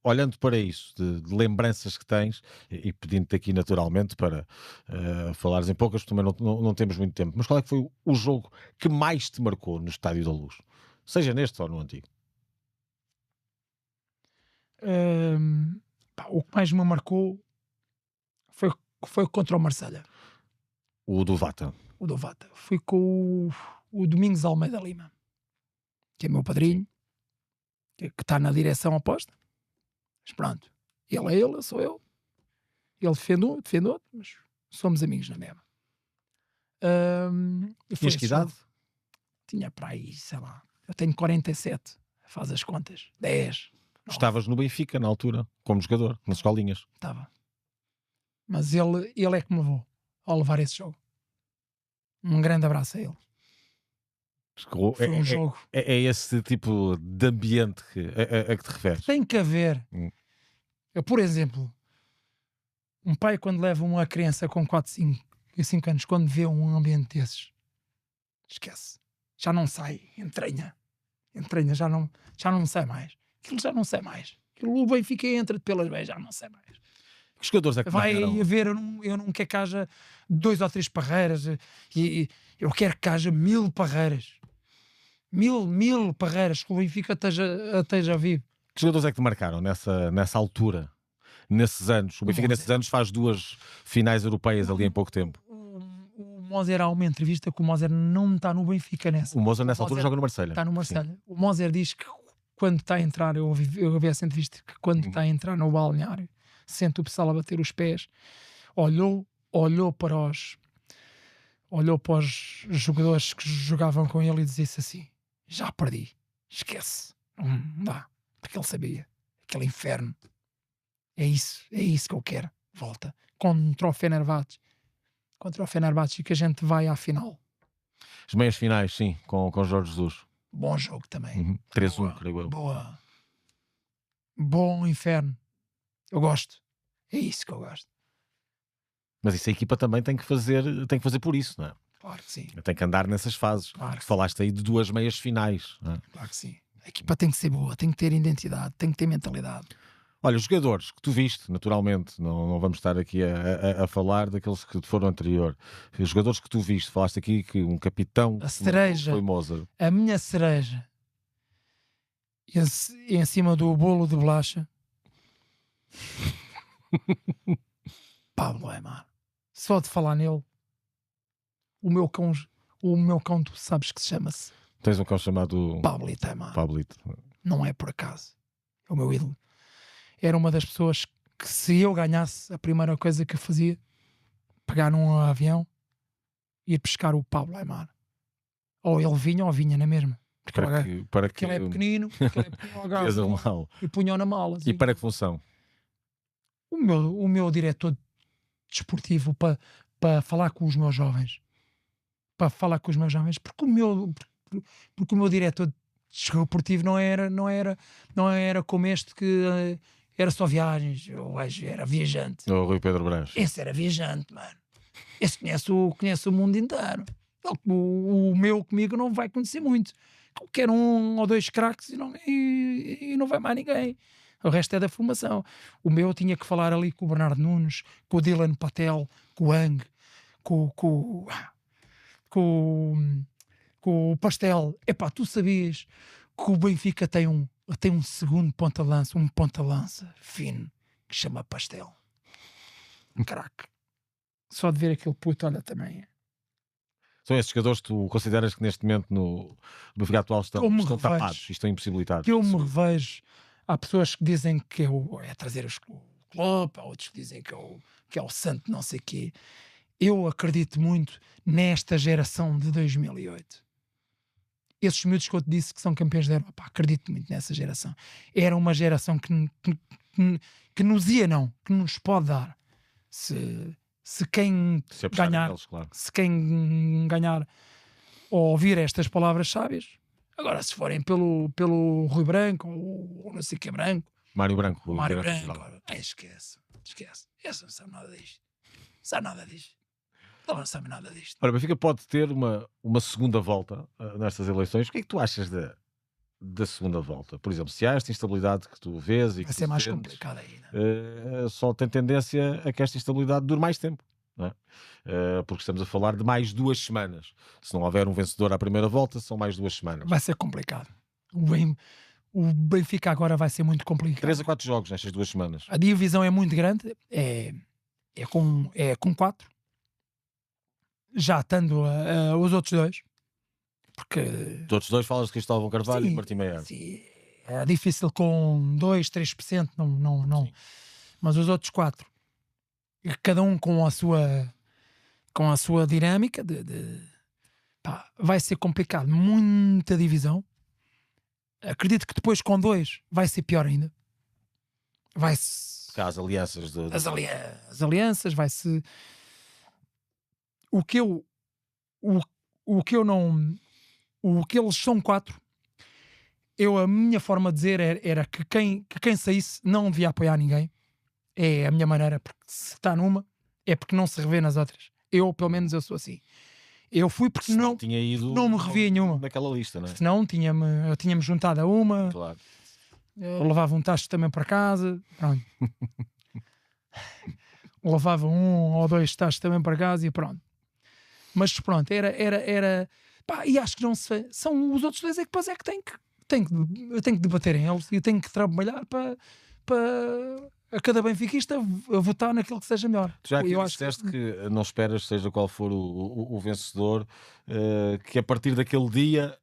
Olhando para isso, de lembranças que tens, e pedindo-te aqui naturalmente para falares em poucas, também não temos muito tempo, mas qual é que foi o jogo que mais te marcou no Estádio da Luz? Seja neste ou no antigo. O que mais me marcou foi contra o Marselha. O do Vata. O do Vata. Fui com o Domingos Almeida Lima, que é meu padrinho, que está na direção oposta. Mas pronto, ele é ele, eu sou eu. Ele defende outro, mas somos amigos na mesma. Tinhas que idade? Tinha para aí, sei lá, eu tenho 47, faz as contas, 10. Estavas no Benfica na altura, como jogador, nas escolinhas. Estava. Mas ele é que me levou a levar esse jogo. Um grande abraço a ele. Foi um jogo. É esse tipo de ambiente a que te referes? Tem que haver. Eu, por exemplo, um pai quando leva uma criança com 4, 5 anos, quando vê um ambiente desses, esquece. Já não sai, entranha, já não sai mais. Aquilo já não sai mais. Aquilo o Benfica entra pelas veias, já não sai mais. Que jogadores é que vai marcaram? haver, eu não quero que haja 2 ou 3 Parreiras, e eu quero que haja 1000 Parreiras. 1000 Parreiras, que o Benfica esteja vivo. Que jogadores é que te marcaram nessa altura, nesses anos? O Benfica nesses anos faz 2 finais europeias ali em pouco tempo. O Moser, há uma entrevista que o Moser não está no Benfica nessa. O Moser nessa altura joga no Marselha. Está no Marselha. O Moser diz que quando está a entrar, eu ouvi essa entrevista, que quando está a entrar no balneário, sente o pessoal a bater os pés, olhou para os jogadores que jogavam com ele e disse assim: já perdi, esquece, não dá, porque ele sabia, aquele inferno, é isso que eu quero, volta, contra o Fenerbahçe, que a gente vai à final. As meias finais, sim, com Jorge Jesus. Bom jogo também. 3-1, creio eu. Boa. Bom inferno. Eu gosto. É isso que eu gosto. Mas isso a equipa também tem que fazer por isso, não é? Claro que sim. Tem que andar nessas fases. Claro que falaste aí de 2 meias finais, não é? Claro que sim. A equipa tem que ser boa, tem que ter identidade, tem que ter mentalidade. Olha, os jogadores que tu viste, naturalmente, não vamos estar aqui a falar daqueles que foram anterior. Os jogadores que tu viste, falaste aqui que um capitão a cereja, foi Moser. A minha cereja em cima do bolo de bolacha, Pablo Aimar. Só de falar nele, o meu cão tu sabes que se chama-se. Tens um cão chamado Pablito Aimar. Pablito. Não é por acaso. É o meu ídolo. Era uma das pessoas que, se eu ganhasse, a primeira coisa que eu fazia, pegar num avião e ir pescar o Pablo Aimar. Ou ele vinha na mesma. Porque ele é pequenino, e punha na mala. E para que função? O meu diretor desportivo para falar com os meus jovens. Porque o meu diretor desportivo não era como este, que era só viagens, o gajo era viajante. O Rui Pedro Branco. Esse era viajante, mano. Esse conhece o mundo inteiro. O meu comigo não vai conhecer muito. Quer um ou dois craques e não vai mais ninguém. O resto é da formação. O meu tinha que falar ali com o Bernardo Nunes, com o Dylan Patel, com o Ang, com o Pastel. Epá, tu sabias que o Benfica tem um segundo ponta-lança, um ponta-lança fino, que chama Pastel. Craque. Só de ver aquele puto, olha, também. São esses jogadores que tu consideras que neste momento no Benfica atual estão tapados e estão impossibilitados? Que eu me revejo. Há pessoas que dizem que é trazer o clube, há outros que dizem que é o santo não sei quê. Eu acredito muito nesta geração de 2008. Esses miúdos que eu te disse que são campeões da Europa, acredito muito nessa geração. Era uma geração que nos ia, que nos pode dar. Se quem ganhar, neles, claro. se quem ganhar ou ouvir estas palavras sábias. Agora, se forem pelo Rui Branco ou não sei que é Branco, Mário Branco, esquece. Esse não sabe nada disto. Não sabe nada disto. Ora, o Benfica pode ter uma segunda volta nestas eleições. O que é que tu achas da segunda volta? Por exemplo, se há esta instabilidade que tu vês e que vai ser mais complicado aí, só tem tendência a que esta instabilidade dure mais tempo, não é? Porque estamos a falar de mais 2 semanas. Se não houver um vencedor à primeira volta, são mais 2 semanas. Vai ser complicado. O Benfica agora vai ser muito complicado. 3 a 4 jogos nestas 2 semanas. A divisão é muito grande, é com 4. Já estando os outros 2. Porque... Os outros 2 falas de Cristóvão Carvalho e Martim Meier. Sim, é difícil com 2, 3%, não. Mas os outros 4, cada um com a sua dinâmica, vai ser complicado. Muita divisão. Acredito que depois com 2 vai ser pior ainda. Porque há as alianças. As alianças, vai-se... O que eles são 4, a minha forma de dizer era que quem saísse não devia apoiar ninguém. É a minha maneira, porque se está numa, é porque não se revê nas outras. Pelo menos, eu sou assim. Eu fui porque não tinha ido não me revia em nenhuma. Naquela lista, não é? Senão eu tinha-me juntado a uma, Claro. eu levava um tacho também para casa, pronto. Levava 1 ou 2 tachos também para casa e pronto. Mas pronto, era pá, e acho que não se são os outros 2 é que depois é que eu tenho que debater em eles e tenho que trabalhar para a cada benfiquista a votar naquilo que seja melhor. Tu já aqui disseste que não esperas, seja qual for o vencedor, que a partir daquele dia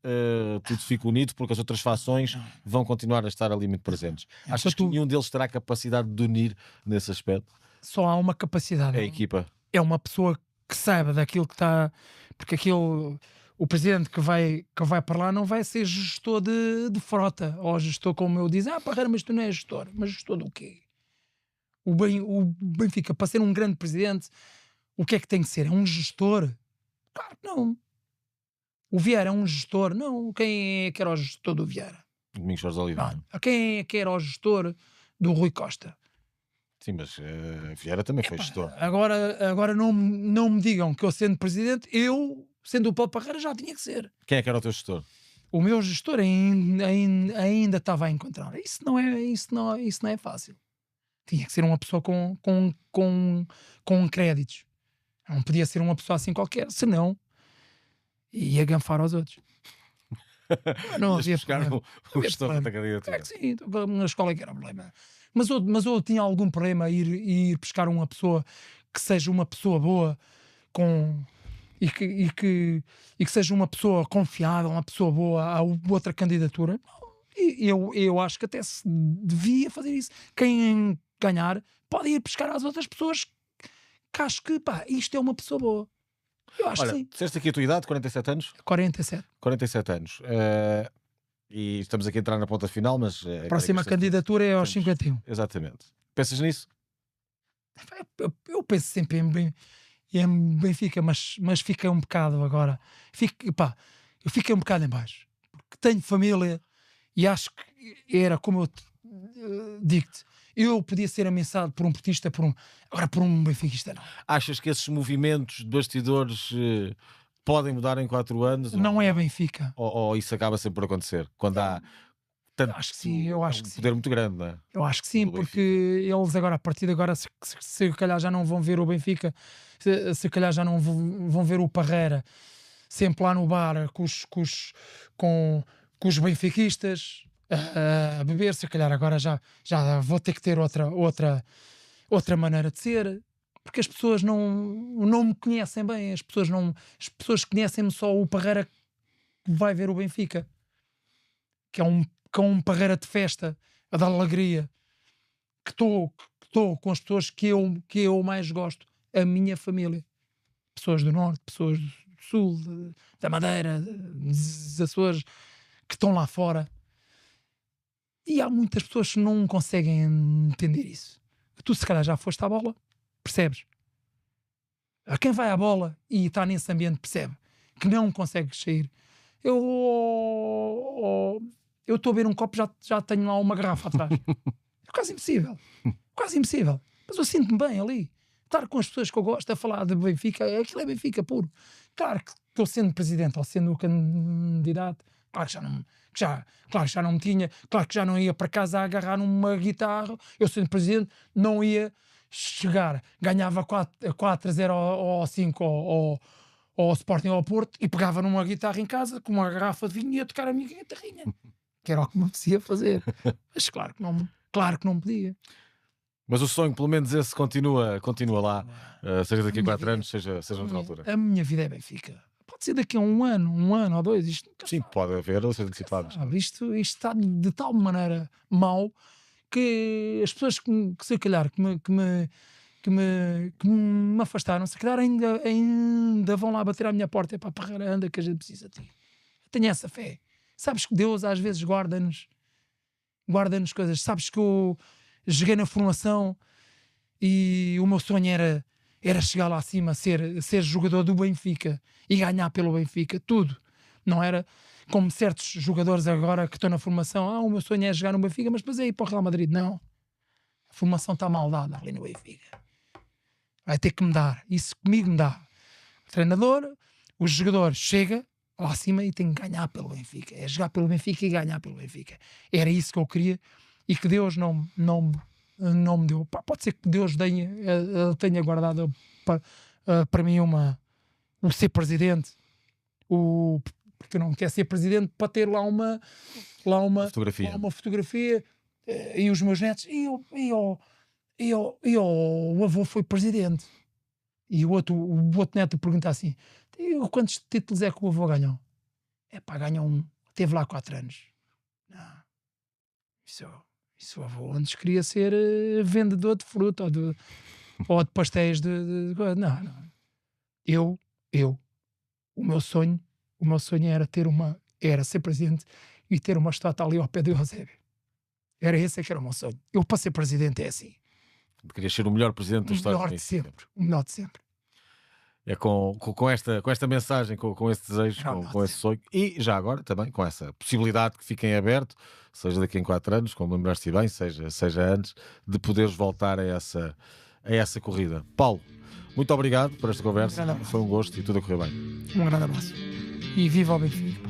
tudo fica unido porque as outras fações vão continuar a estar ali muito presentes. Achas que nenhum deles terá capacidade de unir nesse aspecto? Só há uma capacidade. É a equipa. É uma pessoa que saiba daquilo que está... Porque o presidente que vai para lá não vai ser gestor de frota, ou gestor, como eu diz, Parreira, mas tu não és gestor. Mas gestor do quê? O Benfica, para ser um grande presidente, o que é que tem que ser? É um gestor? Claro que não. O Vieira é um gestor? Não. Quem é que era o gestor do Vieira? Domingos Jorge Oliveira. Quem é que era o gestor do Rui Costa? Sim, mas Vieira também foi gestor. Agora não me digam que eu sendo presidente, sendo o Paulo Parreira, já tinha que ser. Quem é que era o teu gestor? O meu gestor ainda estava a encontrar. Isso não é fácil. Tinha que ser uma pessoa com créditos. Não podia ser uma pessoa assim qualquer, senão ia ganfar aos outros. Não havia problema. O gestor da candidatura. É que sim, na escola que era problema. Mas eu tinha algum problema a ir pescar uma pessoa que seja uma pessoa boa e que seja uma pessoa confiável, uma pessoa boa a outra candidatura. Eu acho que até se devia fazer isso. Quem ganhar pode ir pescar às outras pessoas que acho que isto é uma pessoa boa. Eu acho que sim. Disseste aqui a tua idade, 47 anos? 47. 47 anos. E estamos aqui a entrar na ponta final, mas... A próxima candidatura é aos 51. Exatamente. Pensas nisso? Eu penso sempre em Benfica, mas fica um bocado agora. Eu fiquei um bocado em baixo. Porque tenho família e acho que era, como eu digo-te, Eu podia ser ameaçado por um portista, agora por um benfiquista, não. Achas que esses movimentos de bastidores podem mudar em 4 anos? Não é Benfica. Ou isso acaba sempre por acontecer? Quando há tanto, Acho que sim, eu acho que sim. poder muito grande, não é? Eu acho que sim, Do porque eles agora, a partir de agora, se calhar já não vão ver o Benfica, se calhar já não vão ver o Parreira sempre lá no bar com os benfiquistas a beber, se calhar agora já vou ter que ter outra maneira de ser, porque as pessoas não me conhecem bem, as pessoas conhecem-me só o Parreira que vai ver o Benfica, que é um Parreira de festa, a dar alegria, que estou com as pessoas que eu mais gosto, a minha família, pessoas do Norte, pessoas do Sul, da Madeira, das Açores, que estão lá fora. E há muitas pessoas que não conseguem entender isso. Tu se calhar já foste à bola, percebes? A quem vai à bola e está nesse ambiente percebe que não consegues sair. Eu estou a beber um copo, já tenho lá uma garrafa atrás. É quase impossível. Quase impossível. Mas eu sinto-me bem ali. Estar com as pessoas que eu gosto a falar de Benfica, aquilo é Benfica puro. Claro que eu sendo presidente ou sendo candidato, claro que já não me tinha, claro que já não ia para casa a agarrar numa guitarra. Eu sendo presidente não ia chegar, ganhava 4-0 ou 5 ao Sporting ou ao Porto e pegava numa guitarra em casa com uma garrafa de vinho e ia tocar a minha guitarrinha, que era o que me apetecia fazer. Mas claro que não podia. Mas o sonho, pelo menos esse, continua lá, seja daqui a 4 anos, seja noutra altura. A minha vida é Benfica. Pode ser daqui a um ano ou 2. Isto nunca Sim, sabe. pode haver outras antecipadas. Isto está de tal maneira mau que as pessoas que se calhar que me afastaram, se calhar ainda vão lá bater à minha porta. É para Parreira, anda que a gente precisa de ti. Eu tenho essa fé. Sabes que Deus às vezes guarda-nos coisas. Sabes que eu joguei na formação e o meu sonho era chegar lá acima, ser jogador do Benfica e ganhar pelo Benfica, tudo. Não era como certos jogadores agora que estão na formação, o meu sonho é jogar no Benfica, mas depois é ir para o Real Madrid. Não. A formação está mal dada ali no Benfica. Vai ter que me dar. Isso comigo me dá. O treinador, o jogador chega lá acima e tem que ganhar pelo Benfica. É jogar pelo Benfica e ganhar pelo Benfica. Era isso que eu queria e que Deus não me deu. Pode ser que Deus tenha guardado para mim o ser presidente, porque eu não quero ser presidente para ter lá uma fotografia e os meus netos o avô foi presidente e o outro neto pergunta assim, quantos títulos é que o avô ganhou? Ganhou um, teve lá 4 anos. Não, isso o avô antes queria ser vendedor de fruta ou de pastéis não. O meu sonho era ser presidente e ter uma estátua ali ao pé do Eusébio. Era esse que era o meu sonho. Eu para ser presidente é assim. Querias ser o melhor presidente da história. O melhor de sempre. É com esta mensagem, com esse desejo, com esse sonho e já agora também com essa possibilidade que fique em aberto, seja daqui a 4 anos, como lembraste bem, seja antes, de poderes voltar a essa corrida. Paulo, muito obrigado por esta conversa. Foi um gosto e tudo a correr bem. Um grande abraço. E viva o Benfica.